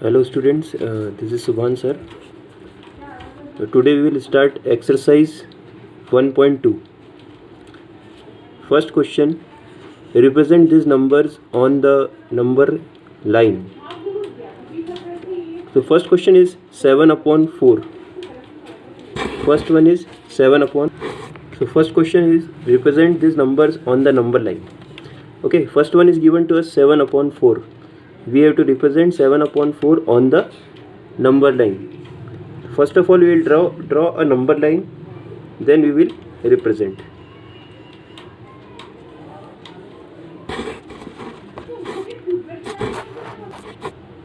Hello students, this is Subhan sir. Today we will start exercise 1.2. First question, represent these numbers on the number line. So first question is 7 upon 4. First one is 7 upon. So first question is represent these numbers on the number line. Okay, first one is given to us 7 upon 4. We have to represent 7 upon 4 on the number line. First of all, we will draw a number line, then we will represent.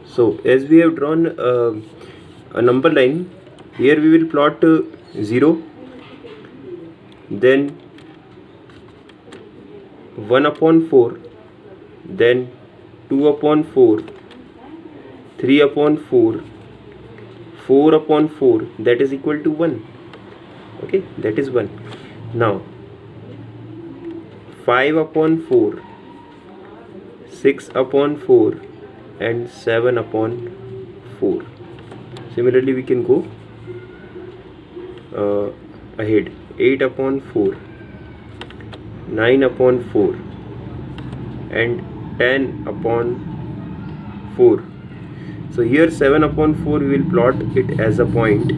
So as we have drawn a number line, here we will plot 0, then 1 upon 4, then 2 upon 4, 3 upon 4, 4 upon 4, that is equal to 1. Okay, that is 1. Now 5 upon 4, 6 upon 4 and 7 upon 4. Similarly we can go ahead. 8 upon 4, 9 upon 4 and 10 upon 4. So here 7 upon 4 we will plot it as a point,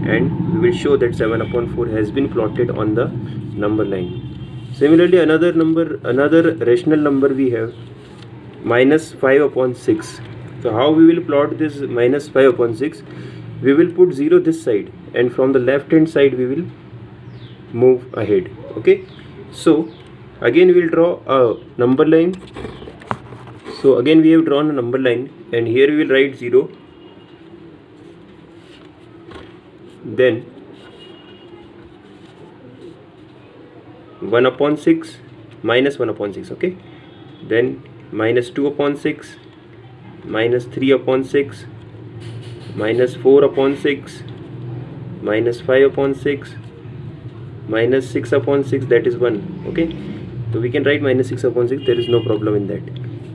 and we will show that 7 upon 4 has been plotted on the number line. Similarly another rational number we have minus 5 upon 6. So how we will plot this minus 5 upon 6? We will put 0 this side, and from the left hand side we will move ahead. Okay, so again we will draw a number line. So again we have drawn a number line, and here we will write 0, then 1 upon 6, minus 1 upon 6, okay, then minus 2 upon 6, minus 3 upon 6, minus 4 upon 6, minus 5 upon 6, minus 6 upon 6, that is 1. Okay, so we can write minus 6 upon 6, there is no problem in that.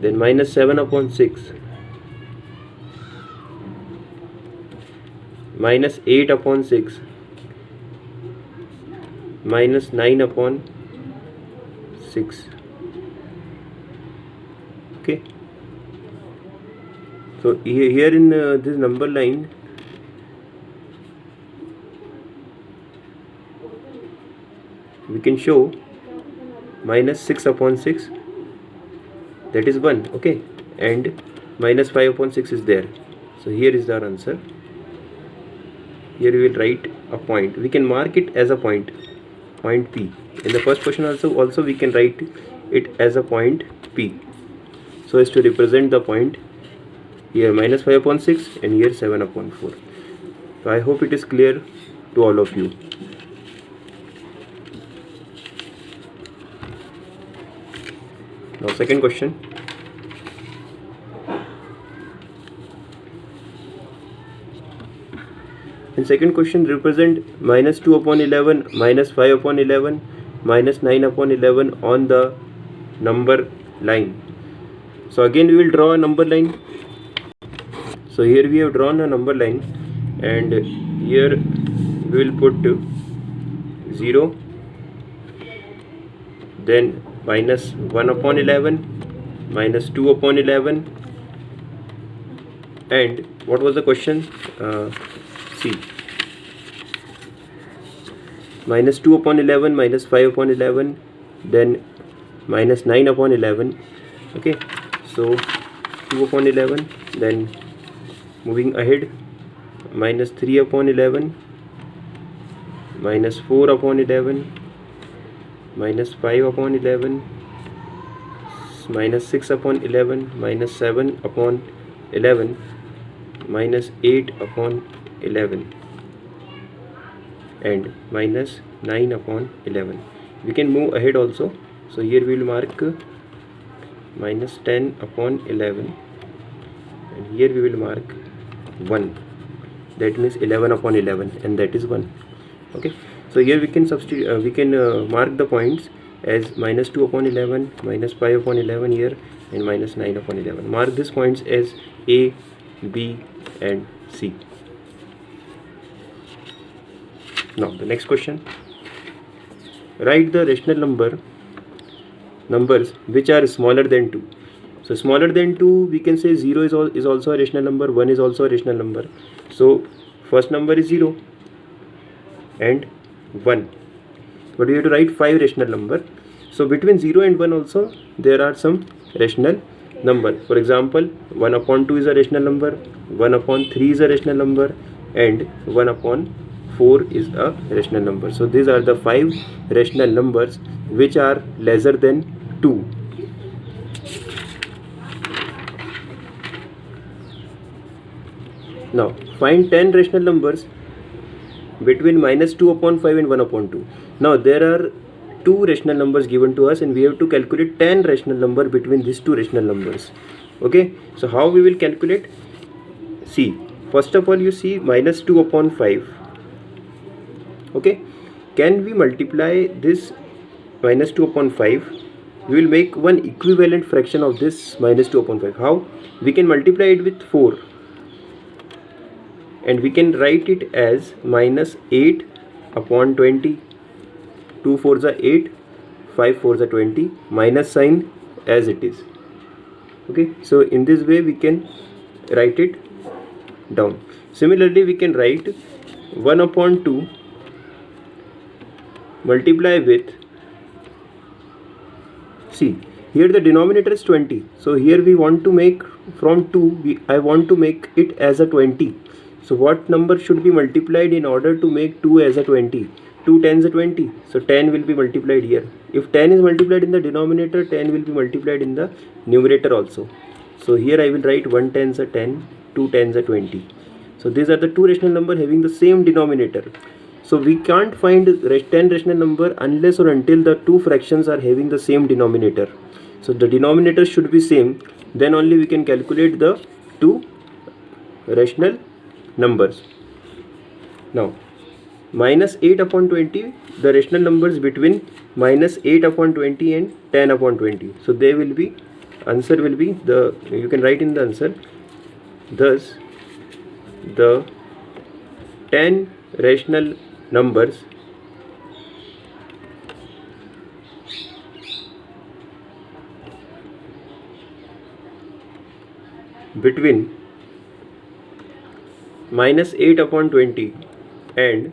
Then minus 7 upon 6, minus 8 upon 6, minus 9 upon 6. Okay, so here in this number line, we can show minus 6 upon 6, that is 1. Okay, and minus 5 upon 6 is there. So here is our answer. Here we will write a point. We can mark it as a point P. In the first question also we can write it as a point P, so as to represent the point. Here minus 5 upon 6 and here 7 upon 4. So I hope it is clear to all of you. Now second question. In second question, represent minus 2 upon 11, minus 5 upon 11, minus 9 upon 11 on the number line. So again we will draw a number line. So here we have drawn a number line, and here we will put 0, then minus 1 upon 11, minus 2 upon 11, and what was the question? See, minus 2 upon 11, minus 5 upon 11, then minus 9 upon 11. Okay, so 2 upon 11, then moving ahead, minus 3 upon 11, minus 4 upon 11, minus 5 upon 11, minus 6 upon 11, minus 7 upon 11, minus 8 upon 11, and minus 9 upon 11. We can move ahead also. So here we will mark minus 10 upon 11, and here we will mark 1, that means 11 upon 11, and that is 1. Okay, so here we can substitute, mark the points as minus 2 upon 11, minus 5 upon 11 here, and minus 9 upon 11. Mark these points as A, B and C. Now the next question. Write the rational numbers which are smaller than 2. So smaller than 2, we can say 0 is also a rational number, 1 is also a rational number. So first number is 0 and 1. But we have to write 5 rational number. So between 0 and 1 also there are some rational number. For example, 1 upon 2 is a rational number, 1 upon 3 is a rational number, and 1 upon 4 is a rational number. So these are the 5 rational numbers which are lesser than 2. Now find 10 rational numbers between -2 upon 5 and 1 upon 2. Now there are 2 rational numbers given to us and we have to calculate 10 rational number between these 2 rational numbers. Okay, so how we will calculate? See, first of all you see -2 upon 5. Okay, can we multiply this -2 upon 5? We will make one equivalent fraction of this -2 upon 5. How? We can multiply it with 4 and we can write it as -8 upon 20. 2 4s are 8, 5 4s are 20, minus sign as it is. Okay, so in this way we can write it down. Similarly, we can write 1 upon 2 multiply with, see here the denominator is 20, so here we want to make from 2 I want to make it as a 20. So what number should be multiplied in order to make 2 as a 20? 2 tens are 20, so 10 will be multiplied here. If 10 is multiplied in the denominator, 10 will be multiplied in the numerator also. So here I will write 1 tens are 10, 2 tens are 20. So these are the 2 rational number having the same denominator. So we can't find 10 rational number unless or until the 2 fractions are having the same denominator. So the denominator should be same, then only we can calculate the 2 rational numbers. Now -8 upon 20, the rational numbers between -8 upon 20 and 10 upon 20. So they will be, answer will be the, you can write in the answer, thus the 10 rational numbers between -8 upon 20 and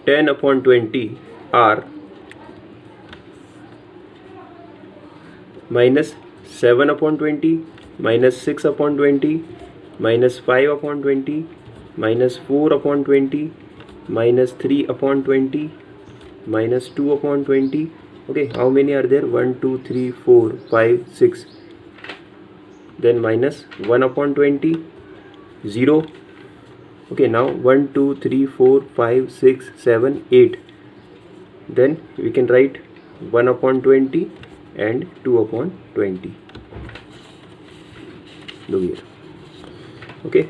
10 upon 20 are -7 upon 20, -6 upon 20, -5 upon 20, -4 upon 20, -3 upon 20, -2 upon 20. Okay, how many are there? 1 2 3 4 5 6. Then -1 upon 20, 0. Okay, now 1 2 3 4 5 6 7 8. Then we can write 1 upon 20 and 2 upon 20. Look here. Okay,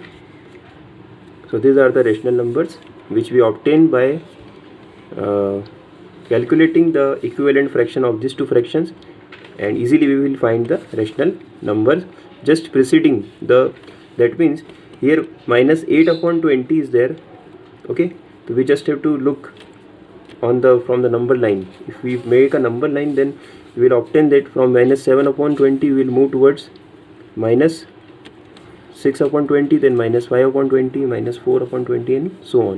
so these are the rational numbers which we obtain by calculating the equivalent fraction of these 2 fractions, and easily we will find the rational numbers just preceding the, that means here -8 upon 20 is there. Okay, so we just have to look on the, from the number line. If we make a number line, then we will obtain that from -7 upon 20 we will move towards -6 upon 20, then -5 upon 20, -4 upon 20, and so on.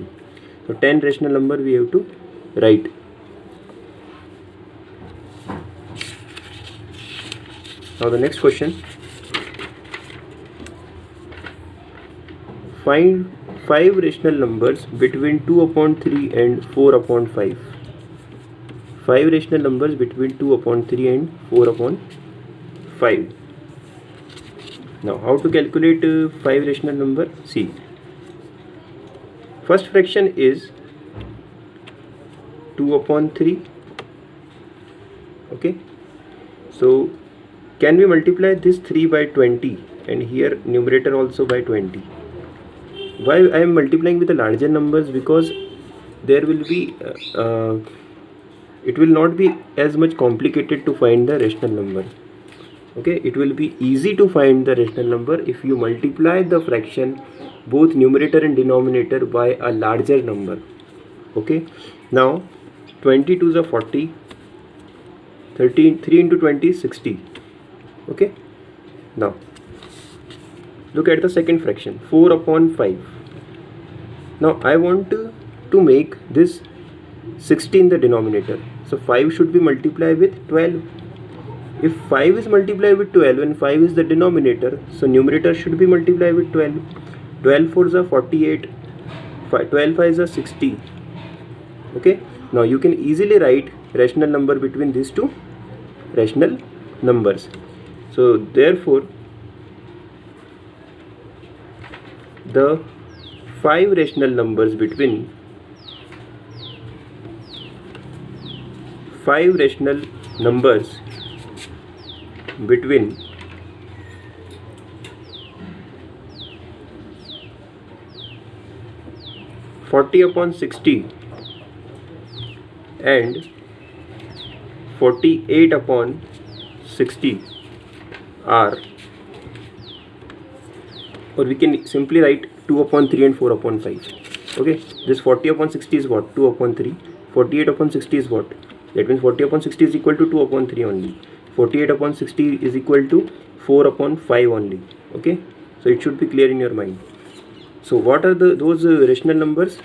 So 10 rational number we have to write. Now the next question. Find 5 rational numbers between 2 upon 3 and 4 upon 5. 5 rational numbers between 2 upon 3 and 4 upon 5. Now how to calculate 5 rational number? See, first fraction is 2 upon 3. Okay, so can we multiply this 3 by 20 and here numerator also by 20? Why I am multiplying with the larger numbers? Because there will be it will not be as much complicated to find the rational number. Okay, it will be easy to find the rational number if you multiply the fraction both numerator and denominator by a larger number. Okay, now 20 to the 40, 13, 3 into 20 is 60. Okay, now look at the second fraction, 4 upon 5. Now I want to make this 60 in the denominator, so 5 should be multiplied with 12. If 5 is multiplied with 12 and 5 is the denominator, so numerator should be multiplied with 12. 12 4 is a 48, 12 5 is a 60. Okay, now you can easily write rational number between these two rational numbers. So therefore the 5 rational numbers between 40 upon 60 and 48 upon 60 are, or we can simply write 2 upon 3 and 4 upon 5. Okay, this 40 upon 60 is what? 2 upon 3. 48 upon 60 is what? That means 40 upon 60 is equal to 2 upon 3 only. 48 upon 60 is equal to 4 upon 5 only. Okay, so it should be clear in your mind. So what are those rational numbers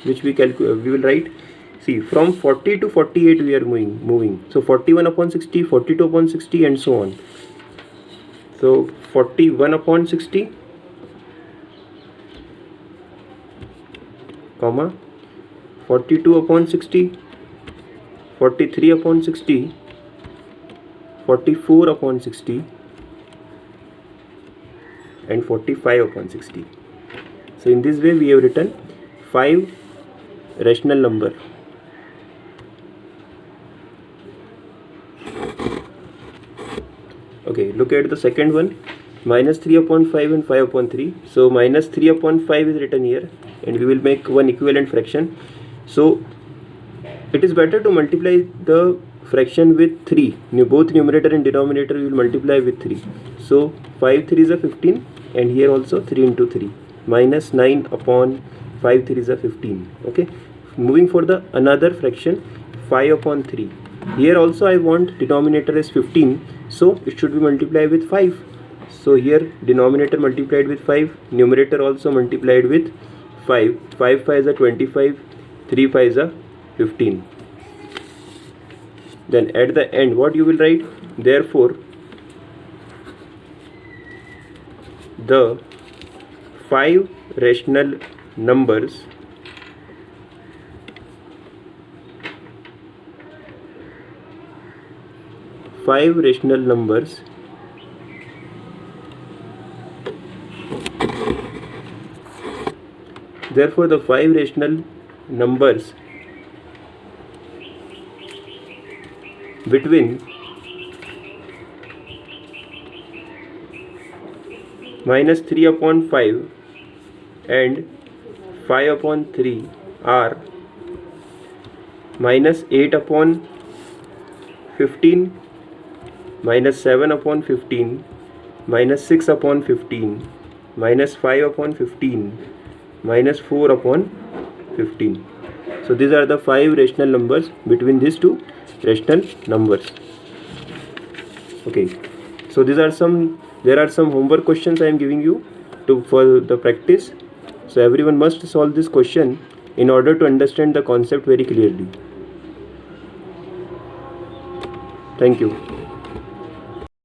which we will write? See, from 40 to 48 we are moving. So 41 upon 60, 42 upon 60 and so on. So 41 upon 60, comma, 42 upon 60, 43 upon 60, 44 upon 60 and 45 upon 60. So in this way we have written 5 rational number. Okay, look at the second one, minus 3 upon 5 and 5 upon 3. So minus 3 upon 5 is written here and we will make one equivalent fraction. So it is better to multiply the fraction with 3. Both numerator and denominator we will multiply with 3. So 5 3 is a 15 and here also 3 into 3. Minus 9 upon 5 3 is a 15. Okay, moving for the another fraction, 5 upon 3. Here also I want denominator is 15, so it should be multiplied with 5. So here denominator multiplied with 5, numerator also multiplied with 5. 5 5 is a 25, 3 5 is a 15. Then at the end what you will write? Therefore the 5 rational numbers therefore the 5 rational numbers between minus 3 upon 5 and 5 upon 3 are minus 8 upon 15, minus 7 upon 15, minus 6 upon 15, minus 5 upon 15, minus 4 upon 15. So these are the 5 rational numbers between these two rational numbers. Okay, so there are some homework questions I am giving you for the practice. So everyone must solve this question in order to understand the concept very clearly. Thank you.